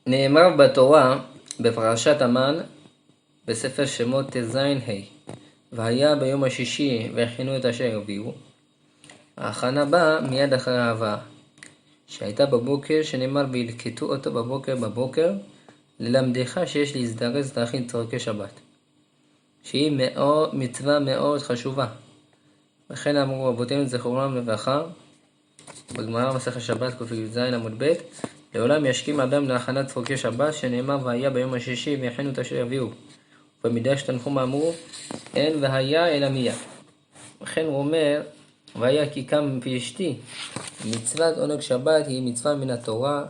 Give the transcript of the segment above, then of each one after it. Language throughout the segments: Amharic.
נאמר בתורה, בפרשת המן, בספר שמות ט"ז ה' והיה ביום השישי והכינו את אשר הביאו. ההכנה באה מיד אחרי ההבאה, שהייתה בבוקר, שנאמר וילקטו אותו בבוקר, ללמדך שיש להזדרז להכין צורכי שבת, שהיא מצווה מאוד חשובה. וכן אמרו רבותינו זכרונם לברכה, בגמרא מסכת שבת ק"ז עמוד ב', לעולם ישכים אדם להכנת צורכי שבת, שנאמר והיה ביום השישי והכינו את אשר הביאו. ובמדרש תנחום אמרו אין והיה אלא מיד. וכן הוא אומר והיה כי קם מפי אשתי. מצוות עונג שבת היא מצווה מן התורה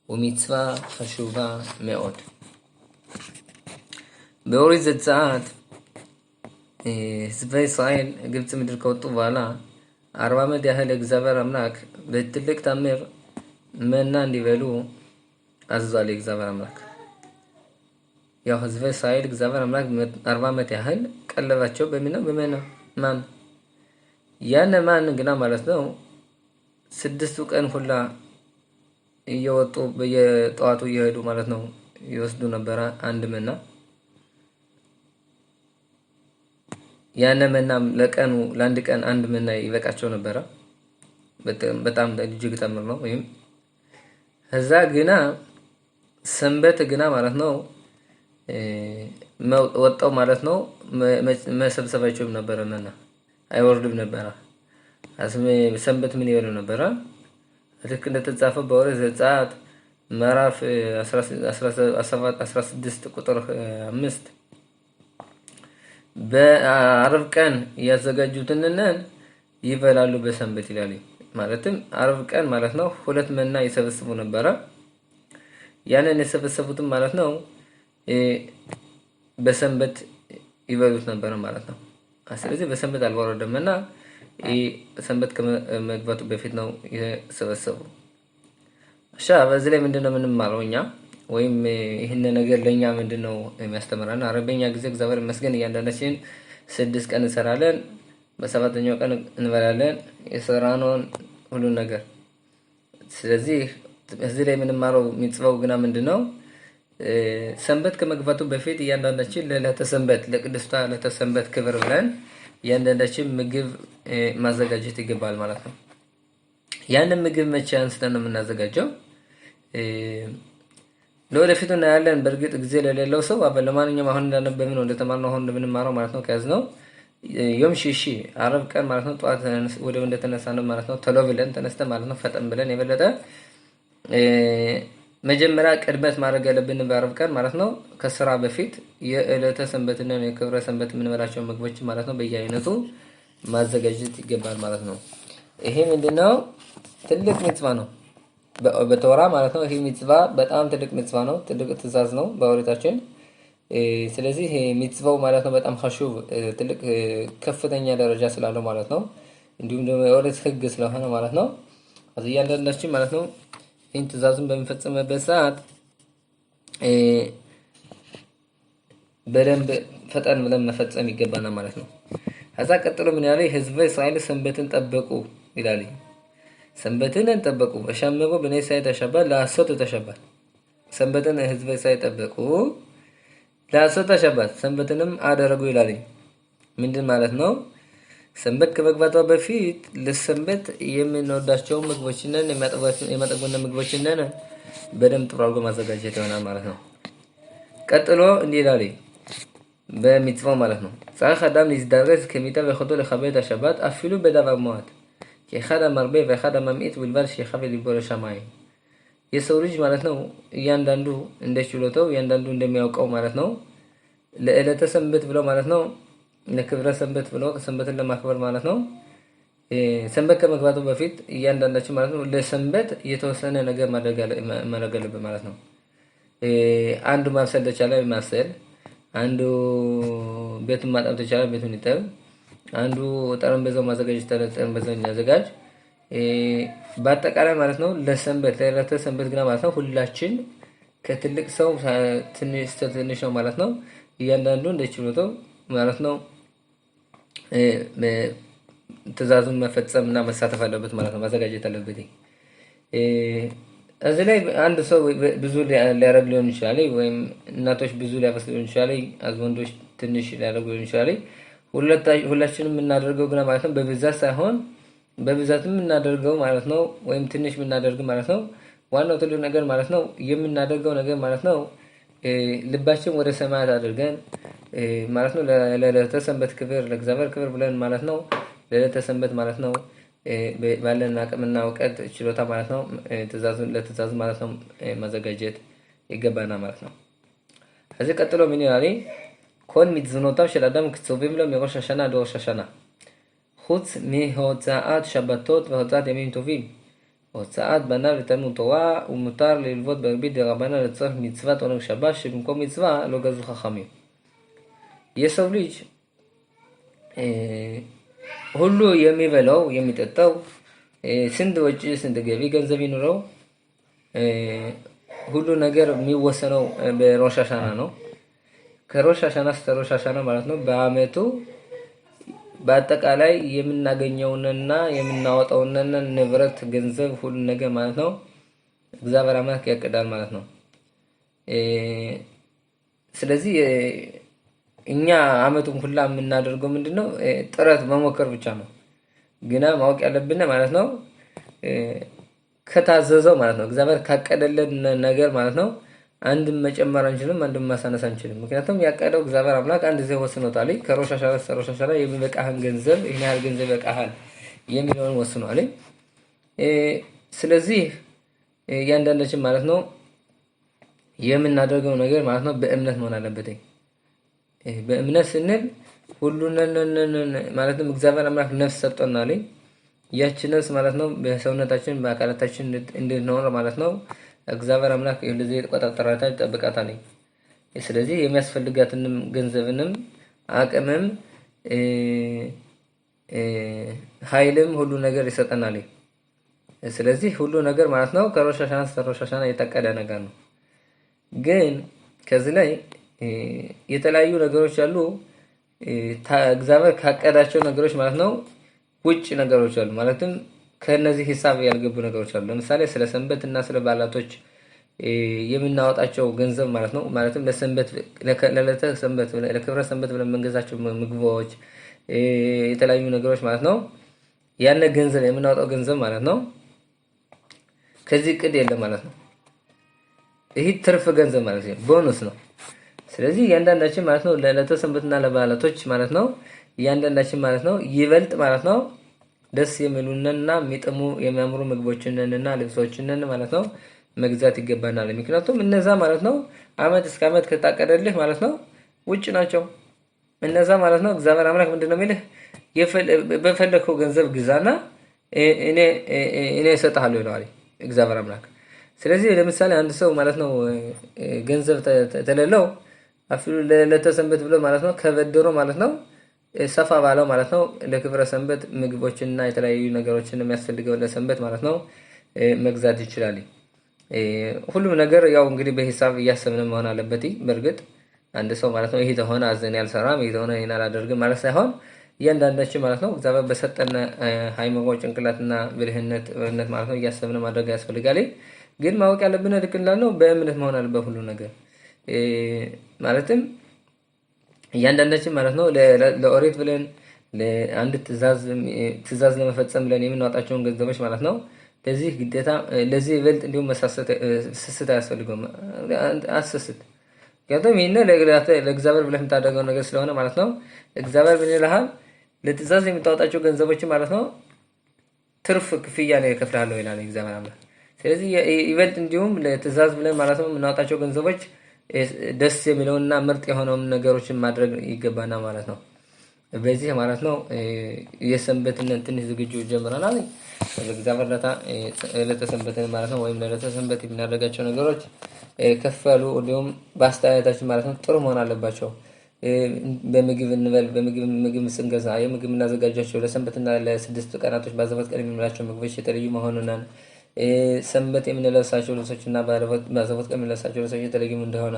ומצווה חשובה מאוד. באוריት זצאת ሕዝበ እስራኤል ግብፅ ምድር ከወጡ በኋላ 40 ዓመት ያህል እግዚአብሔር አምላክ በትልቅ ታምር መና እንዲበሉ አዟል። እግዚአብሔር አምላክ ያው ሕዝበ እስራኤል እግዚአብሔር አምላክ 40 ዓመት ያህል ቀለባቸው በመና ማን ያን ማን ግና ማለት ነው 6 ቀን ሁላ እየወጡ በየጠዋቱ እየሄዱ ማለት ነው ይወስዱ ነበር አንድ መና። ያን መና ለቀኑ ለአንድ ቀን አንድ መና ይበቃቸው ነበር። በጣም እጅግ ተምር ነው። ወይም ከዛ ግና ሰንበት ግና ማለት ነው ወጣው ማለት ነው መሰብሰባቸው ነበር መና አይወርድም ነበር። አስሜ ሰንበት ምን ይወርድ ነበር? ልክ እንደተጻፈው በኦሪት ዘጸአት ምዕራፍ 16 ቁጥር 5 በአርብ ቀን ያዘጋጁትንን ይበላሉ በሰንበት ይላል። ማለትም አርብ ቀን ማለት ነው ሁለት መና ይሰበስቡ ነበር። ያንን የሰበሰቡትን ማለት ነው በሰንበት ይበሉት ነበር ማለት ነው። ስለዚህ በሰንበት አልወረደም እና ሰንበት ከመግባቱ በፊት ነው የሰበሰቡ። እሺ በዚህ ላይ ምንድነው የምንማረው እኛ? ወይም ይሄን ነገር ለኛ ምንድነው የሚያስተምረን? አረበኛ ጊዜ እግዚአብሔር ይመስገን እያንዳንዳችን 6 ቀን እንሰራለን፣ በሰባተኛው ቀን እንበላለን የሰራነውን ሁሉ ነገር። ስለዚህ እዚህ ላይ የምንማረው የሚጽፈው ግና ምንድነው? ሰንበት ከመግባቱ በፊት እያንዳንዳችን ለዕለተ ሰንበት ለቅድስቷ ዕለተ ሰንበት ክብር ብለን እያንዳንዳችን ምግብ ማዘጋጀት ይገባል ማለት ነው። ያንን ምግብ መቼ አንስተን ነው የምናዘጋጀው? ለወደፊቱ እናያለን። በእርግጥ ጊዜ ለሌለው ሰው ለማንኛውም አሁን እንዳነበብን ነው እንደተማርነው አሁን እንደምንማረው ማለት ነው ከያዝነው ዮም ሺሺ አረብ ቀን ማለት ነው ጧት ወደው እንደተነሳነው ማለት ነው ቶሎ ብለን ተነስተን ማለት ነው ፈጠን ብለን የበለጠ መጀመሪያ ቅድመት ማድረግ ያለብን በአረብ ቀን ማለት ነው ከስራ በፊት የዕለተ ሰንበትና የክብረ ሰንበት የምንበላቸው ምግቦች ማለት ነው በየአይነቱ ማዘጋጀት ይገባል ማለት ነው። ይሄ ምንድነው? ትልቅ ሚጽዋ ነው በተወራ ማለት ነው። ይሄ ሚጽዋ በጣም ትልቅ ሚጽዋ ነው፣ ትልቅ ትእዛዝ ነው በኦሪታችን። ስለዚህ ይሄ ሚጽዋው ማለት ነው በጣም ኸሹብ ትልቅ ከፍተኛ ደረጃ ስላለው ማለት ነው። እንዲሁም ደግሞ የኦሪት ህግ ስለሆነ ማለት ነው እያንዳንዳችን ማለት ነው ይህን ትእዛዙን በሚፈጽምበት ሰዓት በደንብ ፈጠን ብለን መፈጸም ይገባናል ማለት ነው። ከዛ ቀጥሎ ምን ያለ ሕዝበ እስራኤል ሰንበትን ጠበቁ ይላል። ሰንበትን ጠበቁ በሻመሩ በኔ ሳይ ተሸባል ለአሶት ተሸባል። ሰንበትን ሕዝበ እስራኤል ጠበቁ ለአሶት ተሸባል ሰንበትንም አደረጉ ይላል። ምንድን ማለት ነው? ሰንበት ከመግባቷ በፊት ለሰንበት የምንወዳቸው ምግቦችን የማጠግቡን ምግቦችን በደንብ ጥሩ አድርጎ ማዘጋጀት ይሆናል ማለት ነው። ቀጥሎ እንዲህ ይላል በሚጽዋው ማለት ነው ጻህ አዳም ሊዝዳረዝ ከሚታ ወخذو ለخبيت השבת אפילו בדבר מועט כאחד המרבה ואחד הממעיט ובלבד שיחווה ליבו לשמיים። የሰው ልጅ ማለት ነው እያንዳንዱ እንደችሎታው እያንዳንዱ እንደሚያውቀው ማለት ነው ለዕለተ ሰንበት ብሎ ማለት ነው ለክብረ ሰንበት ብሎ ሰንበትን ለማክበር ማለት ነው ሰንበት ከመግባቱ በፊት እያንዳንዳችን ማለት ነው ለሰንበት የተወሰነ ነገር ማድረግ አለበት ማለት ነው። አንዱ ማብሰል ተቻለ ማብሰል፣ አንዱ ቤቱን ማጠብ ተቻለ ቤቱን ይጠብ፣ አንዱ ጠረጴዛው ማዘጋጀት ተቻለ ጠረጴዛውን ያዘጋጅ። በአጠቃላይ ማለት ነው ለሰንበት ለዕለተ ሰንበት ግና ማለት ነው ሁላችን ከትልቅ ሰው ትንሽ ነው ማለት ነው እያንዳንዱ እንደችሎታው ማለት ነው ትእዛዙን መፈጸምና መሳተፍ አለበት ማለት ነው። ማዘጋጀት አለበት። እዚህ ላይ አንድ ሰው ብዙ ሊያረግ ሊሆን ይችላል፣ ወይም እናቶች ብዙ ሊያፈስ ሊሆን ይችላል፣ ወንዶች ትንሽ ሊያረጉ ሊሆን ይችላል። ሁላችንም የምናደርገው ግን ማለት ነው በብዛት ሳይሆን በብዛትም የምናደርገው ማለት ነው ወይም ትንሽ የምናደርግ ማለት ነው። ዋናው ትልቁ ነገር ማለት ነው የምናደርገው ነገር ማለት ነው ልባችን ወደ ሰማያት አድርገን ማለት ነው ለተሰንበት ክብር ለእግዚአብሔር ክብር ብለን ማለት ነው ለተሰንበት ማለት ነው ባለን አቅምና እውቀት ችሎታ ማለት ነው ለትእዛዙ ማለት ነው ማዘጋጀት ይገባና ማለት ነው። ከዚህ ቀጥሎ ምን ይላል? כל מצוונותיו של אדם קצובים לו מראש השנה עד ראש השנה, חוץ מהוצאת שבתות והוצאת ימים טובים. הוצאת בניו לתלמוד תורה, ומותר ללוות בריבית דרבנן לצורך מצוות עונג שבת, שבמקום מצווה לא גזרו חכמים. የሰው ልጅ ሁሉ የሚበላው የሚጠጣው ስንት ወጪ ስንት ገቢ ገንዘብ ይኑረው ሁሉ ነገር የሚወሰነው በሮሽ ሃሻና ነው። ከሮሽ ሃሻና እስከ ሮሽ ሃሻና ማለት ነው በአመቱ በአጠቃላይ የምናገኘውንና የምናወጣውን ንብረት ገንዘብ ሁሉ ነገር ማለት ነው እግዚአብሔር አምላክ ያቀዳል ማለት ነው። ስለዚህ እኛ አመቱን ሁላ የምናደርገው ምንድነው ጥረት መሞከር ብቻ ነው። ግና ማወቅ ያለብን ማለት ነው ከታዘዘው ማለት ነው እግዚአብሔር ካቀደልን ነገር ማለት ነው አንድም መጨመር አንችልም፣ አንድም ማሳነስ አንችልም። ምክንያቱም ያቀደው እግዚአብሔር አምላክ አንድ ጊዜ ወስኖታል። ከሮሽ ሃሻና እስከ ሮሽ ሃሻና የሚበቃህን ገንዘብ ይሄን ያህል ገንዘብ ይበቃሃል የሚለውን ወስኗል። ስለዚህ እያንዳንዳችን ማለት ነው የምናደርገው ነገር ማለት ነው በእምነት መሆን አለበት። በእምነት ስንል ሁሉን ማለትም እግዚአብሔር አምላክ ነፍስ ሰጥቶናል። ያቺ ነፍስ ማለት ነው በሰውነታችን በአካላታችን እንድንኖር ማለት ነው እግዚአብሔር አምላክ እንደዚህ የተቆጣጠራታል ይጠብቃታል። ስለዚህ የሚያስፈልጋትንም ገንዘብንም አቅምም ኃይልም ሁሉ ነገር ይሰጠናል። ስለዚህ ሁሉ ነገር ማለት ነው ከሮሽ ሃሻና እስከ ሮሽ ሃሻና የታቀደ ነገር ነው። ግን ከዚህ ላይ የተለያዩ ነገሮች አሉ። እግዚአብሔር ካቀዳቸው ነገሮች ማለት ነው ውጭ ነገሮች አሉ። ማለትም ከነዚህ ሂሳብ ያልገቡ ነገሮች አሉ። ለምሳሌ ስለ ሰንበት እና ስለ በዓላቶች የምናወጣቸው ገንዘብ ማለት ነው ማለትም ለሰንበት ለዕለተ ሰንበት ለክብረ ሰንበት ብለን የምንገዛቸው ምግቦች የተለያዩ ነገሮች ማለት ነው ያነ ገንዘብ የምናወጣው ገንዘብ ማለት ነው ከዚህ ቅድ የለም ማለት ነው። ይሄ ትርፍ ገንዘብ ማለት ነው፣ ቦነስ ነው። ስለዚህ እያንዳንዳችን ማለት ነው ለዕለተ ሰንበትና ለበዓላቶች ማለት ነው እያንዳንዳችን ማለት ነው ይበልጥ ማለት ነው ደስ የሚሉንና የሚጥሙ የሚያምሩ ምግቦችንና ልብሶችንን ማለት ነው መግዛት ይገባናል። ምክንያቱም እነዛ ማለት ነው አመት እስከ አመት ከታቀደልህ ማለት ነው ውጭ ናቸው። እነዛ ማለት ነው እግዚአብሔር አምላክ ምንድነው የሚልህ በፈለከው ገንዘብ ግዛና እኔ እሰጥሃለሁ ይላል እግዚአብሔር አምላክ። ስለዚህ ለምሳሌ አንድ ሰው ማለት ነው ገንዘብ ተለለው አፍሉ ለተሰንበት ብሎ ማለት ነው ከበደሮ ማለት ነው ሰፋ ባለው ማለት ነው ለክብረ ሰንበት ምግቦችንና የተለያዩ ነገሮችን የሚያስፈልገው ለሰንበት ማለት ነው መግዛት ይችላል። ሁሉም ነገር ያው እንግዲህ በሂሳብ እያሰብን መሆን አለበት። በርግጥ አንድ ሰው ማለት ነው ይሄ ተሆነ አዘን ያልሰራም ይሄ ተሆነ ይሄን አላደርግም ማለት ሳይሆን እያንዳንዳችን ማለት ነው እግዚአብሔር በሰጠን ሃይማኖ ጭንቅላትና ብልህነት ማለት ነው እያሰብን ማድረግ ያስፈልጋል። ግን ማወቅ ያለብን ልክ እንዳልነው በእምነት መሆን አለበት ሁሉ ነገር ማለትም እያንዳንዳችን ማለት ነው ለኦሪት ብለን ለአንድ ትእዛዝ ለመፈጸም ብለን የምናወጣቸውን ገንዘቦች ማለት ነው ለዚህ ግዴታ ለዚህ ይበልጥ እንዲሁም ስስት አያስፈልገውም። አስስት ምክንያቱም ይሄን ለእግዚአብሔር ብለህ የምታደርገው ነገር ስለሆነ ማለት ነው እግዚአብሔር ምን ይልሃል ለትእዛዝ የምታወጣቸው ገንዘቦች ማለት ነው ትርፍ ክፍያ ነው ይከፍልሃለሁ ይላል እግዚአብሔር አምላክ። ስለዚህ ይበልጥ እንዲሁም ለትእዛዝ ብለን ማለት ነው የምናወጣቸው ገንዘቦች ደስ የሚለውና ምርጥ የሆነውን ነገሮችን ማድረግ ይገባና ማለት ነው። በዚህ ማለት ነው የሰንበትን ትንሽ ዝግጁ ጀምረናል። ለእግዚአብሔር ለተሰንበትን ማለት ነው ወይም ለተሰንበት የምናደርጋቸው ነገሮች ከፈሉ እንዲሁም በአስተያየታችን ማለት ነው ጥሩ መሆን አለባቸው። በምግብ እንበል በምግብ ስንገዛ የምግብ እናዘጋጃቸው ለሰንበትና ለስድስት ቀናቶች ባዘፈት ቀን የምንላቸው ምግቦች የተለዩ መሆኑን ሰንበት የምንለብሳቸው ልብሶችና ባዘፈት ቀን የምንለብሳቸው ልብሶች የተለዩ እንደሆነ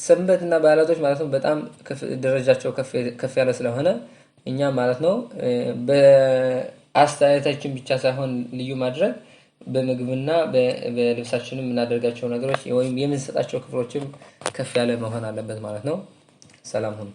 ሰንበትና በዓላቶች ማለት ነው በጣም ደረጃቸው ከፍ ያለ ስለሆነ እኛ ማለት ነው በአስተያየታችን ብቻ ሳይሆን ልዩ ማድረግ በምግብና በልብሳችንም የምናደርጋቸው ነገሮች ወይም የምንሰጣቸው ክፍሎችም ከፍ ያለ መሆን አለበት ማለት ነው። ሰላም ሁኑ።